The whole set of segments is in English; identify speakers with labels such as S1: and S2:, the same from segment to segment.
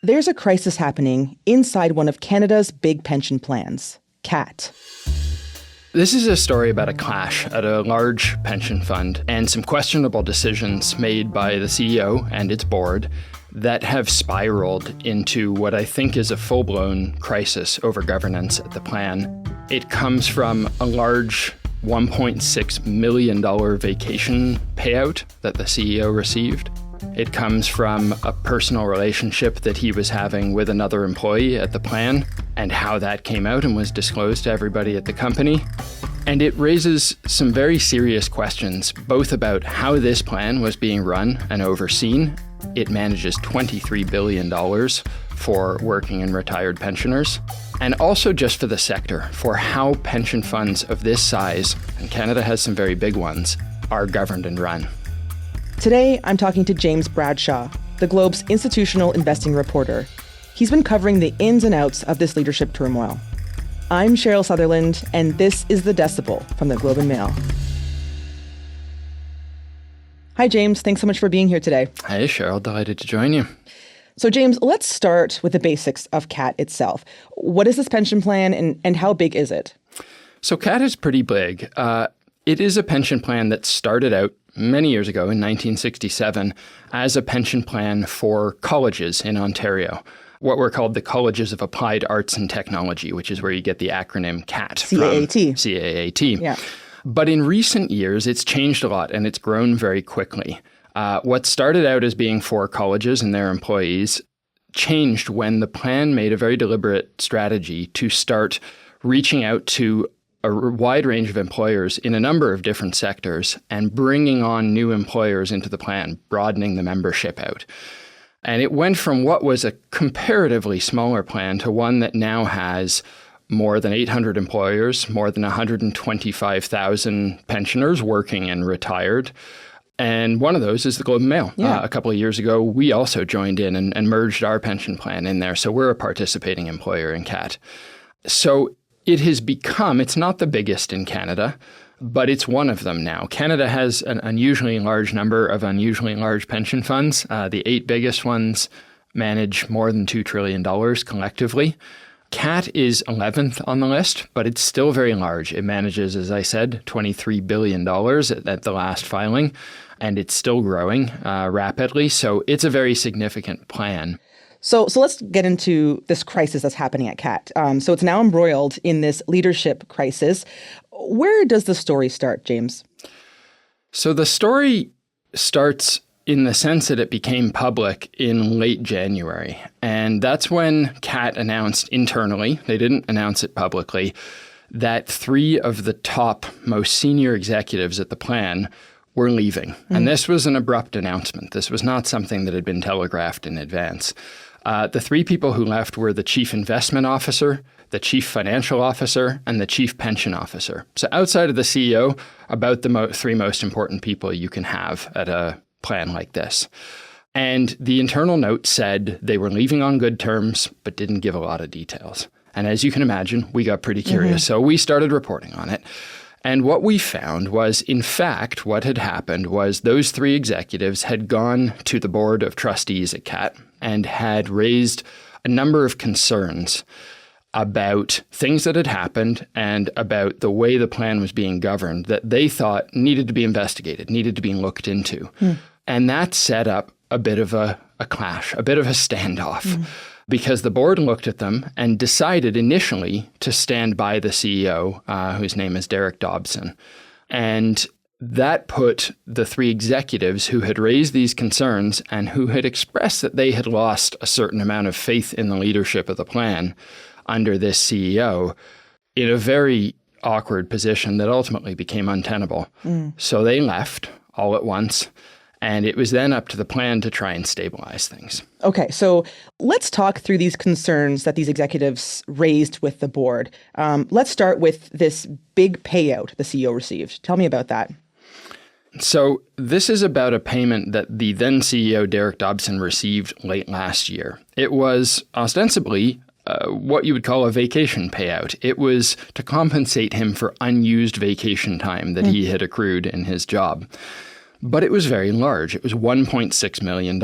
S1: There's a crisis happening inside one of Canada's big pension plans, CAAT.
S2: This is a story about a clash at a large pension fund and some questionable decisions made by the CEO and its board that have spiraled into what I think is a full-blown crisis over governance at the plan. It comes from a large $1.6 million vacation payout that the CEO received. It comes from a personal relationship that he was having with another employee at the plan and how that came out and was disclosed to everybody at the company. And it raises some very serious questions, both about how this plan was being run and overseen. It manages $23 billion for working and retired pensioners, and also just for the sector, for how pension funds of this size, and Canada has some very big ones, are governed and run.
S1: Today, I'm talking to James Bradshaw, the Globe's institutional investing reporter. He's been covering the ins and outs of this leadership turmoil. I'm Cheryl Sutherland, and this is The Decibel from the Globe and Mail. Hi, James. Thanks so much for being here today.
S2: Hey, Cheryl. Delighted to join you.
S1: So, James, let's start with the basics of CAAT itself. What is this pension plan, and how big is it?
S2: So CAAT is pretty big. It is a pension plan that started out many years ago in 1967 as a pension plan for colleges in Ontario, what were called the Colleges of Applied Arts and Technology, which is where you get the acronym CAAT
S1: CAAT.
S2: CAAT.
S1: Yeah.
S2: But in recent years, it's changed a lot and it's grown very quickly. What started out as being for colleges and their employees changed when the plan made a very deliberate strategy to start reaching out to a wide range of employers in a number of different sectors and bringing on new employers into the plan, broadening the membership out. And it went from what was a comparatively smaller plan to one that now has more than 800 employers, more than 125,000 pensioners working and retired. And one of those is the Globe and Mail.
S1: Yeah.
S2: A couple of years ago, we also joined in and merged our pension plan in there. So we're a participating employer in CAAT. So it has become, it's not the biggest in Canada, but it's one of them now. Canada has an unusually large number of unusually large pension funds. The 8 biggest ones manage more than $2 trillion collectively. CAAT is 11th on the list, but it's still very large. It manages, as I said, $23 billion at the last filing, and it's still growing rapidly. So it's a very significant plan.
S1: So let's get into this crisis that's happening at CAAT. So it's now embroiled in this leadership crisis. Where does the story start, James?
S2: So the story starts in the sense that it became public in late January. And that's when CAAT announced internally, they didn't announce it publicly, that 3 of the top most senior executives at the plan were leaving. And this was an abrupt announcement. This was not something that had been telegraphed in advance. The 3 people who left were the chief investment officer, the chief financial officer, and the chief pension officer. So outside of the CEO, about the 3 most important people you can have at a plan like this. And the internal note said they were leaving on good terms, but didn't give a lot of details. And as you can imagine, we got pretty curious. So we started reporting on it. And what we found was, in fact, what had happened was those 3 executives had gone to the board of trustees at CAAT and had raised a number of concerns about things that had happened and about the way the plan was being governed that they thought needed to be investigated, needed to be looked into. And that set up a bit of a clash, a bit of a standoff, because the board looked at them and decided initially to stand by the CEO, whose name is Derek Dobson. And that put the 3 executives who had raised these concerns and who had expressed that they had lost a certain amount of faith in the leadership of the plan under this CEO in a very awkward position that ultimately became untenable. So they left all at once. And it was then up to the plan to try and stabilize things.
S1: Okay, so let's talk through these concerns that these executives raised with the board. Let's start with this big payout the CEO received. Tell me about that.
S2: So this is about a payment that the then CEO, Derek Dobson, received late last year. It was ostensibly what you would call a vacation payout. It was to compensate him for unused vacation time that he had accrued in his job. but it was very large. It was $1.6 million.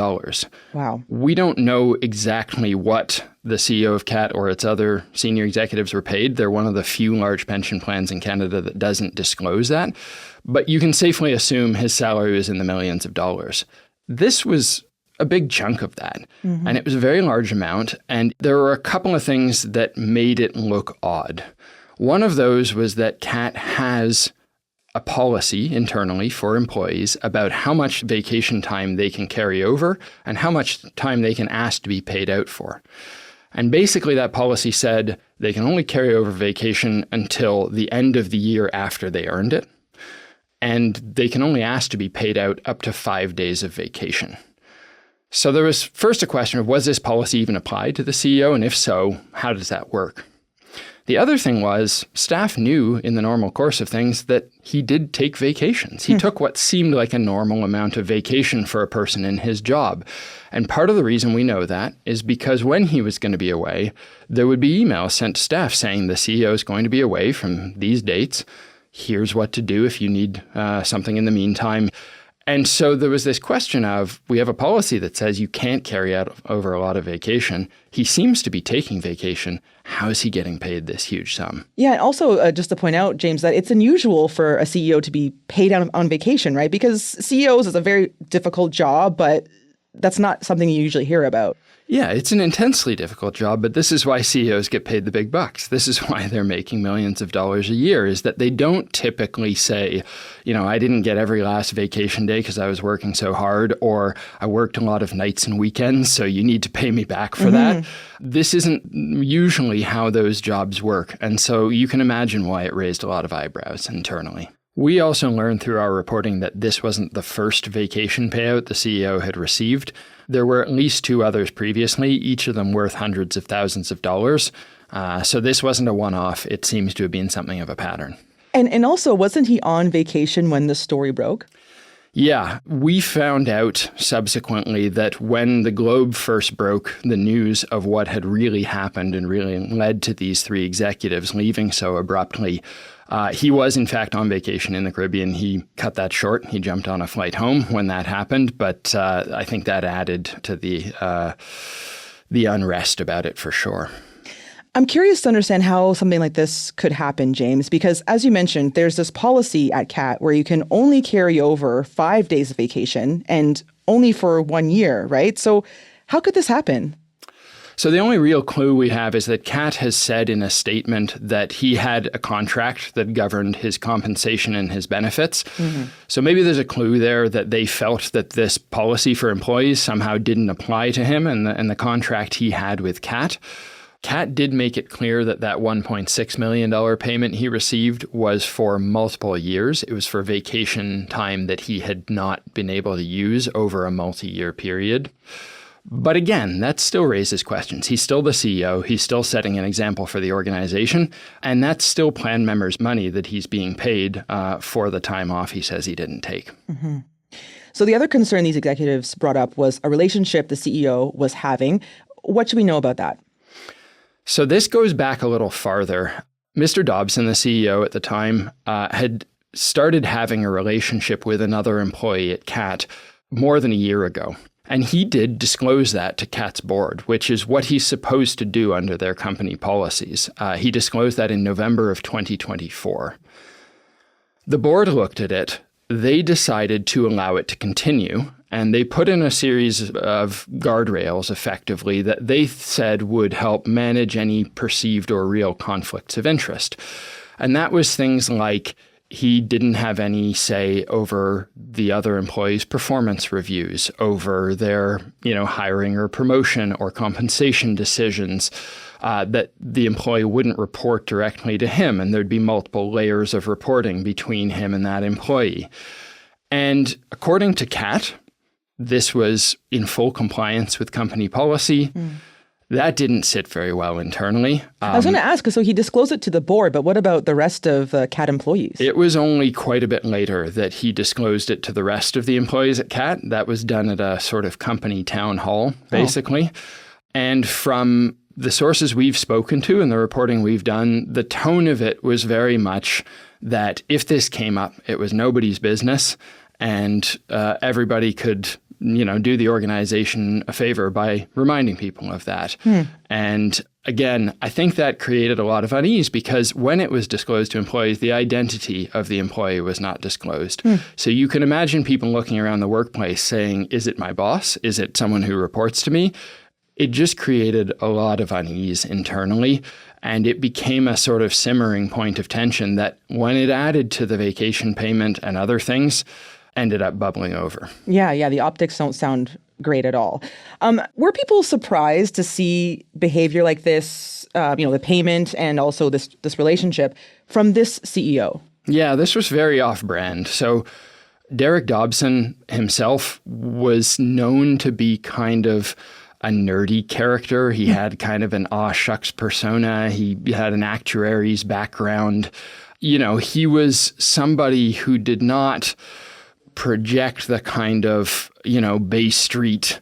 S1: Wow.
S2: We don't know exactly what the CEO of CAAT or its other senior executives were paid. They're one of the few large pension plans in Canada that doesn't disclose that. But you can safely assume his salary was in the millions of dollars. This was a big chunk of that, and it was a very large amount. And there were a couple of things that made it look odd. One of those was that CAAT has a policy internally for employees about how much vacation time they can carry over and how much time they can ask to be paid out for. And basically that policy said they can only carry over vacation until the end of the year after they earned it. And they can only ask to be paid out up to 5 days of vacation. So there was first a question of, was this policy even applied to the CEO? And if so, how does that work? The other thing was staff knew in the normal course of things that he did take vacations. He took what seemed like a normal amount of vacation for a person in his job. And part of the reason we know that is because when he was going to be away, there would be emails sent to staff saying the CEO is going to be away from these dates. Here's what to do if you need something in the meantime. And so there was this question of, we have a policy that says you can't carry out over a lot of vacation. He seems to be taking vacation. How is he getting paid this huge sum?
S1: Yeah, and also just to point out, James, that it's unusual for a CEO to be paid out on vacation, right? Because CEOs is a very difficult job, but that's not something you usually hear about.
S2: Yeah, it's an intensely difficult job, but this is why CEOs get paid the big bucks. This is why they're making millions of dollars a year, is that they don't typically say, I didn't get every last vacation day because I was working so hard, or I worked a lot of nights and weekends, so you need to pay me back for that. This isn't usually how those jobs work. And so you can imagine why it raised a lot of eyebrows internally. We also learned through our reporting that this wasn't the first vacation payout the CEO had received. There were at least 2 others previously, each of them worth hundreds of thousands of dollars. So this wasn't a one-off. It seems to have been something of a pattern.
S1: And also, wasn't he on vacation when the story broke?
S2: Yeah, we found out subsequently that when the Globe first broke the news of what had really happened and really led to these 3 executives leaving so abruptly, he was, in fact, on vacation in the Caribbean. He cut that short. He jumped on a flight home when that happened. But I think that added to the unrest about it for sure.
S1: I'm curious to understand how something like this could happen, James, because as you mentioned, there's this policy at CAAT where you can only carry over 5 days of vacation and only for 1 year, right? So how could this happen?
S2: So the only real clue we have is that CAAT has said in a statement that he had a contract that governed his compensation and his benefits. So maybe there's a clue there that they felt that this policy for employees somehow didn't apply to him and the contract he had with CAAT. CAAT did make it clear that that $1.6 million payment he received was for multiple years. It was for vacation time that he had not been able to use over a multi-year period. But again, that still raises questions. He's still the CEO. He's still setting an example for the organization. And that's still plan members' money that he's being paid for the time off he says he didn't take.
S1: So the other concern these executives brought up was a relationship the CEO was having. What should we know about that?
S2: So this goes back a little farther. Mr. Dobson, the CEO at the time, had started having a relationship with another employee at CAAT more than a year ago. And he did disclose that to CAAT's board, which is what he's supposed to do under their company policies. He disclosed that in November of 2024. The board looked at it. They decided to allow it to continue, and they put in a series of guardrails, effectively, that they said would help manage any perceived or real conflicts of interest. And that was things like he didn't have any say over the other employees' performance reviews, over their, hiring or promotion or compensation decisions, that the employee wouldn't report directly to him, and there'd be multiple layers of reporting between him and that employee. And according to CAAT, this was in full compliance with company policy. That didn't sit very well internally.
S1: I was going to ask, so he disclosed it to the board, but what about the rest of CAAT employees?
S2: It was only quite a bit later that he disclosed it to the rest of the employees at CAAT. That was done at a sort of company town hall, basically. And from the sources we've spoken to and the reporting we've done, the tone of it was very much that if this came up, it was nobody's business. and everybody could do the organization a favor by reminding people of that. And again, I think that created a lot of unease because when it was disclosed to employees, the identity of the employee was not disclosed. So you can imagine people looking around the workplace saying, is it my boss? Is it someone who reports to me? It just created a lot of unease internally. And it became a sort of simmering point of tension that when it added to the vacation payment and other things, ended up bubbling over.
S1: Yeah, the optics don't sound great at all. Were people surprised to see behavior like this, the payment and also this relationship from this CEO?
S2: Yeah, this was very off-brand. So Derek Dobson himself was known to be kind of a nerdy character. He had kind of an aw shucks persona. He had an actuary's background. He was somebody who did not project the kind of, Bay Street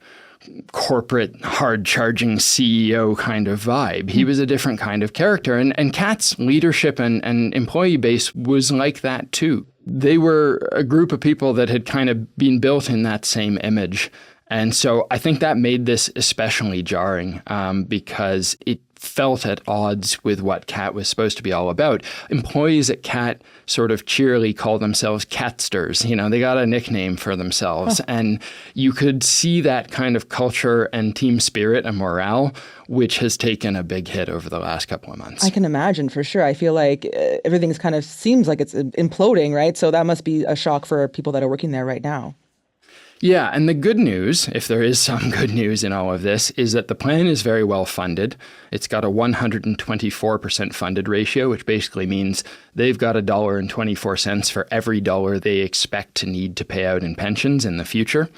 S2: corporate hard-charging CEO kind of vibe. He was a different kind of character. And CAAT's leadership and employee base was like that too. They were a group of people that had kind of been built in that same image. And so I think that made this especially jarring because it felt at odds with what CAAT was supposed to be all about. Employees at CAAT sort of cheerily call themselves catsters. They got a nickname for themselves. And you could see that kind of culture and team spirit and morale, which has taken a big hit over the last couple of months.
S1: I can imagine for sure. I feel like everything's kind of seems like it's imploding, right? So that must be a shock for people that are working there right now.
S2: Yeah, and the good news, if there is some good news in all of this, is that the plan is very well funded. It's got a 124% funded ratio, which basically means they've got $1.24 for every dollar they expect to need to pay out in pensions in the future.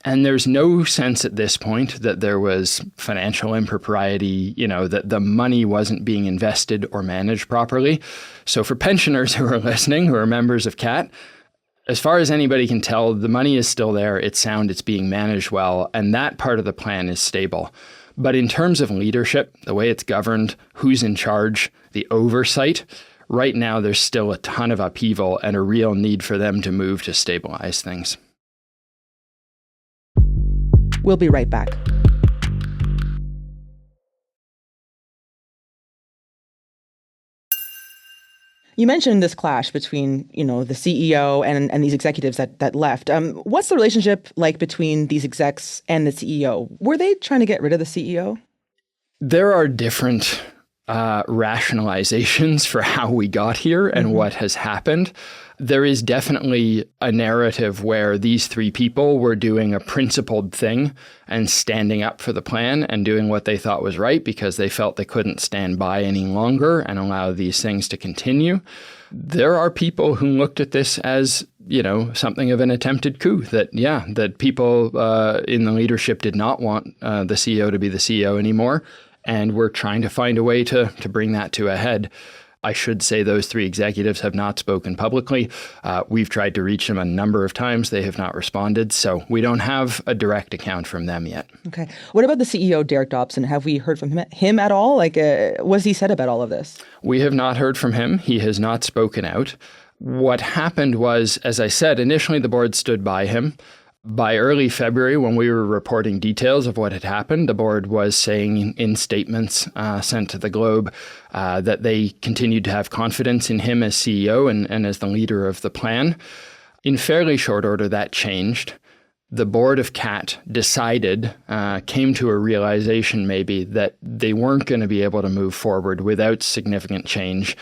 S2: And there's no sense at this point that there was financial impropriety, that the money wasn't being invested or managed properly. So for pensioners who are listening, who are members of CAAT, as far as anybody can tell, the money is still there. It's sound. It's being managed well. And that part of the plan is stable. But in terms of leadership, the way it's governed, who's in charge, the oversight, right now there's still a ton of upheaval and a real need for them to move to stabilize things.
S1: We'll be right back. You mentioned this clash between, the CEO and these executives that left. What's the relationship like between these execs and the CEO? Were they trying to get rid of the CEO?
S2: There are different rationalizations for how we got here and what has happened. There is definitely a narrative where these three people were doing a principled thing and standing up for the plan and doing what they thought was right because they felt they couldn't stand by any longer and allow these things to continue. There are people who looked at this as, something of an attempted coup, that people in the leadership did not want the CEO to be the CEO anymore. And we're trying to find a way to bring that to a head. I should say those three executives have not spoken publicly. We've tried to reach them a number of times. They have not responded. So we don't have a direct account from them yet. Okay.
S1: What about the CEO, Derek Dobson? Have we heard from him at all? What's he said about all of this?
S2: We have not heard from him. He has not spoken out. What happened was, as I said, initially the board stood by him. By early February, when we were reporting details of what had happened, the board was saying in statements sent to the Globe that they continued to have confidence in him as CEO and as the leader of the plan. In fairly short order, that changed. The board of CAAT decided, came to a realization maybe that they weren't going to be able to move forward without significant change,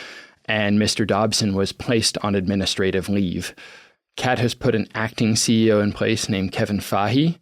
S2: and Mr. Dobson was placed on administrative leave. CAAT has put an acting CEO in place named Kevin Fahey.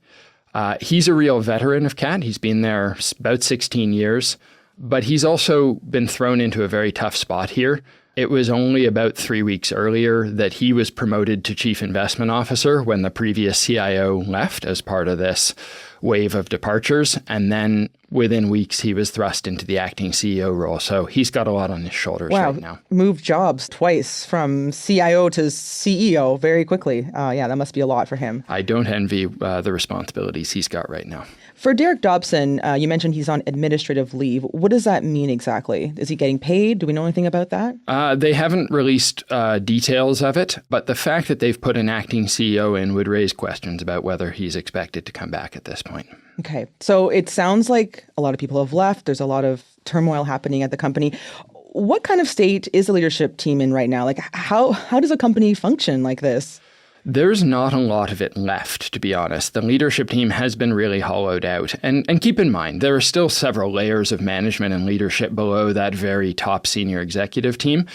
S2: He's a real veteran of CAAT. He's been there about 16 years, but he's also been thrown into a very tough spot here. It was only about 3 weeks earlier that he was promoted to Chief Investment Officer when the previous CIO left as part of this wave of departures. And then within weeks, he was thrust into the acting CEO role. So he's got a lot on his shoulders right now.
S1: Moved jobs twice from CIO to CEO very quickly. That must be a lot for him.
S2: I don't envy the responsibilities he's got right now.
S1: For Derek Dobson, you mentioned he's on administrative leave. What does that mean exactly? Is he getting paid? Do we know anything about that?
S2: They haven't released details of it, but the fact that they've put an acting CEO in would raise questions about whether he's expected to come back at this point.
S1: Okay, so it sounds like a lot of people have left. There's a lot of turmoil happening at the company. What kind of state is the leadership team in right now? Like, how does a company function like this?
S2: There's not a lot of it left, to be honest. The leadership team has been really hollowed out. And keep in mind, there are still several layers of management and leadership below that very top senior executive team.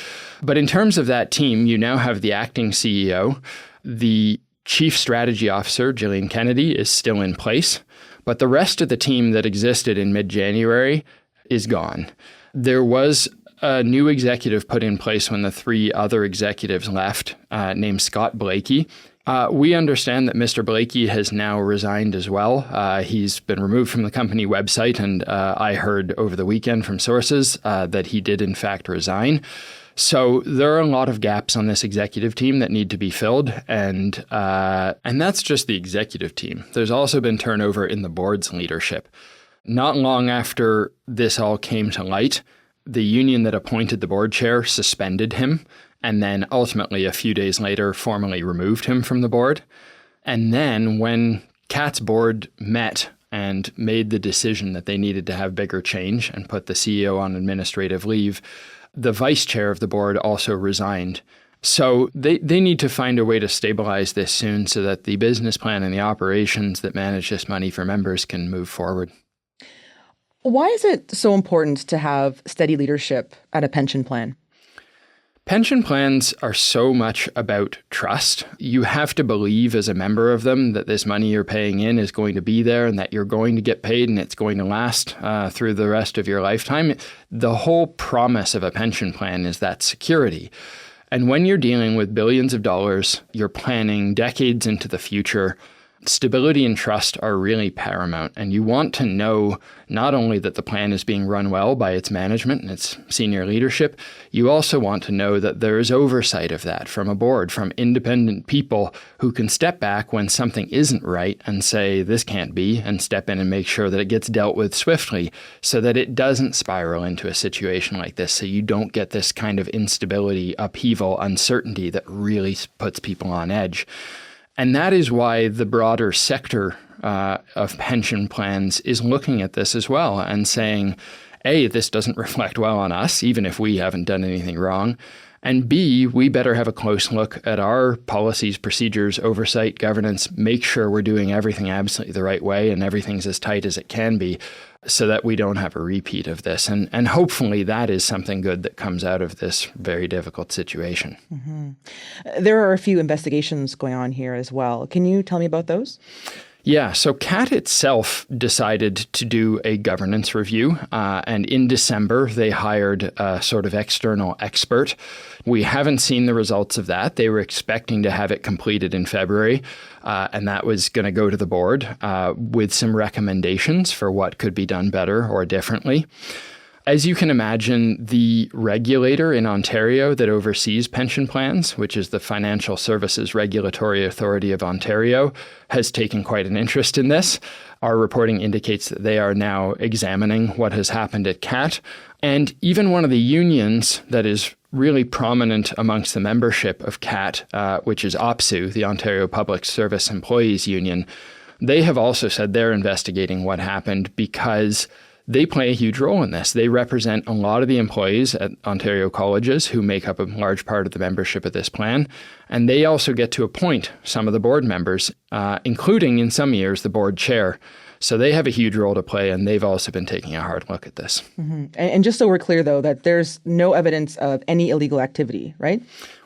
S2: But in terms of that team, you now have the acting CEO. The chief strategy officer, Gillian Kennedy, is still in place. But the rest of the team that existed in mid-January is gone. There was a new executive put in place when the three other executives left, named Scott Blakey. We understand that Mr. Blakey has now resigned as well. He's been removed from the company website, and I heard over the weekend from sources that he did in fact resign. So there are a lot of gaps on this executive team that need to be filled, and that's just the executive team. There's also been turnover in the board's leadership. Not long after this all came to light, the union that appointed the board chair suspended him, and then ultimately a few days later formally removed him from the board. And then when CAAT's board met and made the decision that they needed to have bigger change and put the CEO on administrative leave, the vice chair of the board also resigned. So they need to find a way to stabilize this soon so that the business plan and the operations that manage this money for members can move forward.
S1: Why is it so important to have steady leadership at a pension plan?
S2: Pension plans are so much about trust. You have to believe as a member of them that this money you're paying in is going to be there and that you're going to get paid and it's going to last through the rest of your lifetime. The whole promise of a pension plan is that security. And when you're dealing with billions of dollars, you're planning decades into the future. Stability and trust are really paramount, and you want to know not only that the plan is being run well by its management and its senior leadership, you also want to know that there is oversight of that from a board, from independent people who can step back when something isn't right and say, this can't be, and step in and make sure that it gets dealt with swiftly so that it doesn't spiral into a situation like this, so you don't get this kind of instability, upheaval, uncertainty that really puts people on edge. And that is why the broader sector of pension plans is looking at this as well and saying, A, this doesn't reflect well on us, even if we haven't done anything wrong. And B, we better have a close look at our policies, procedures, oversight, governance, make sure we're doing everything absolutely the right way and everything's as tight as it can be so that we don't have a repeat of this. And hopefully that is something good that comes out of this very difficult situation.
S1: Mm-hmm. There are a few investigations going on here as well. Can you tell me about those?
S2: Yeah, so CAAT itself decided to do a governance review, and in December, they hired a sort of external expert. We haven't seen the results of that. They were expecting to have it completed in February, and that was going to go to the board with some recommendations for what could be done better or differently. As you can imagine, the regulator in Ontario that oversees pension plans, which is the Financial Services Regulatory Authority of Ontario, has taken quite an interest in this. Our reporting indicates that they are now examining what has happened at CAAT. And even one of the unions that is really prominent amongst the membership of CAAT, which is OPSEU, the Ontario Public Service Employees Union, they have also said they're investigating what happened because they play a huge role in this. They represent a lot of the employees at Ontario colleges who make up a large part of the membership of this plan. And they also get to appoint some of the board members, including in some years the board chair. So they have a huge role to play, and they've also been taking a hard look at this.
S1: Mm-hmm. And just so we're clear, though, that there's no evidence of any illegal activity, right?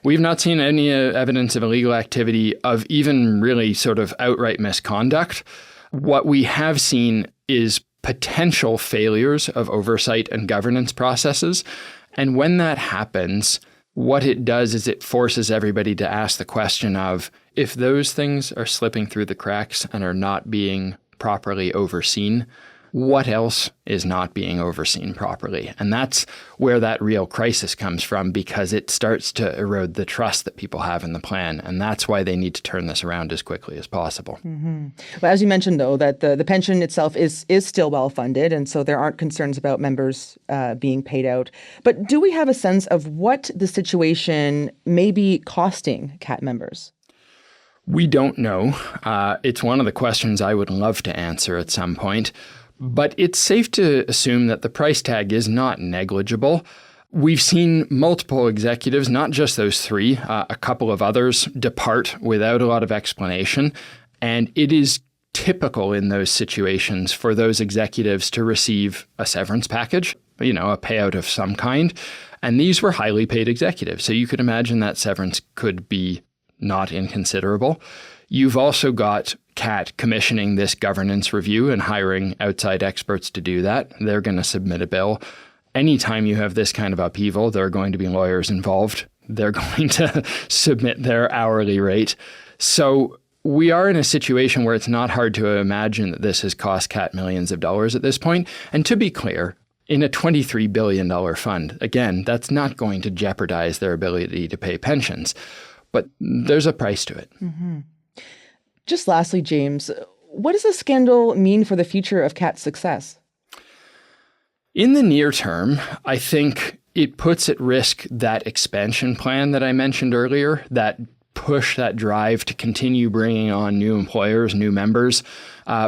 S2: We've not seen any evidence of illegal activity of even really sort of outright misconduct. What we have seen is potential failures of oversight and governance processes. And when that happens, what it does is it forces everybody to ask the question of, if those things are slipping through the cracks and are not being properly overseen, what else is not being overseen properly? And that's where that real crisis comes from, because it starts to erode the trust that people have in the plan. And that's why they need to turn this around as quickly as possible.
S1: Mm-hmm. Well, as you mentioned, though, that the pension itself is still well funded, and so there aren't concerns about members being paid out. But do we have a sense of what the situation may be costing CAAT members?
S2: We don't know. It's one of the questions I would love to answer at some point. But it's safe to assume that the price tag is not negligible. We've seen multiple executives, not just those three, a couple of others depart without a lot of explanation. And it is typical in those situations for those executives to receive a severance package, a payout of some kind. And these were highly paid executives. So you could imagine that severance could be not inconsiderable. You've also got CAAT commissioning this governance review and hiring outside experts to do that. They're going to submit a bill. Anytime you have this kind of upheaval, there are going to be lawyers involved. They're going to submit their hourly rate. So we are in a situation where it's not hard to imagine that this has cost CAAT millions of dollars at this point. And to be clear, in a $23 billion fund, again, that's not going to jeopardize their ability to pay pensions. But there's a price to it.
S1: Mm-hmm. Just lastly, James, what does this scandal mean for the future of CAAT's success?
S2: In the near term, I think it puts at risk that expansion plan that I mentioned earlier, that push, that drive to continue bringing on new employers, new members,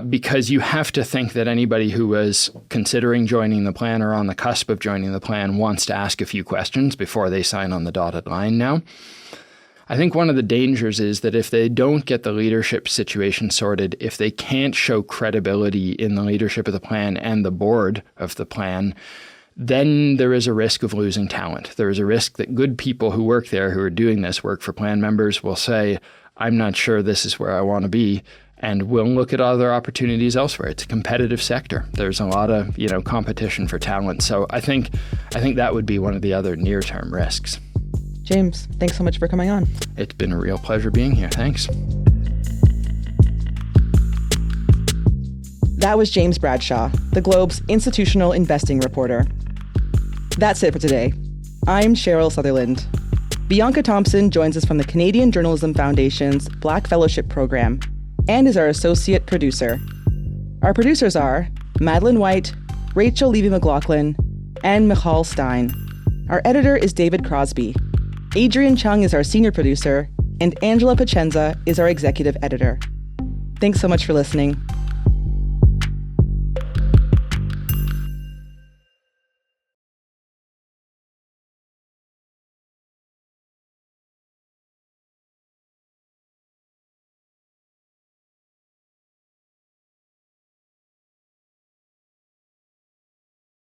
S2: because you have to think that anybody who was considering joining the plan or on the cusp of joining the plan wants to ask a few questions before they sign on the dotted line now. I think one of the dangers is that if they don't get the leadership situation sorted, if they can't show credibility in the leadership of the plan and the board of the plan, then there is a risk of losing talent. There is a risk that good people who work there, who are doing this work for plan members, will say, I'm not sure this is where I want to be, and we'll look at other opportunities elsewhere. It's a competitive sector. There's a lot of, competition for talent. So I think that would be one of the other near-term risks.
S1: James, thanks so much for coming on.
S2: It's been a real pleasure being here. Thanks.
S1: That was James Bradshaw, the Globe's institutional investing reporter. That's it for today. I'm Cheryl Sutherland. Bianca Thompson joins us from the Canadian Journalism Foundation's Black Fellowship Program and is our associate producer. Our producers are Madeline White, Rachel Levy-McLaughlin, and Michal Stein. Our editor is David Crosby. Adrian Chung is our senior producer, and Angela Pacenza is our executive editor. Thanks so much for listening.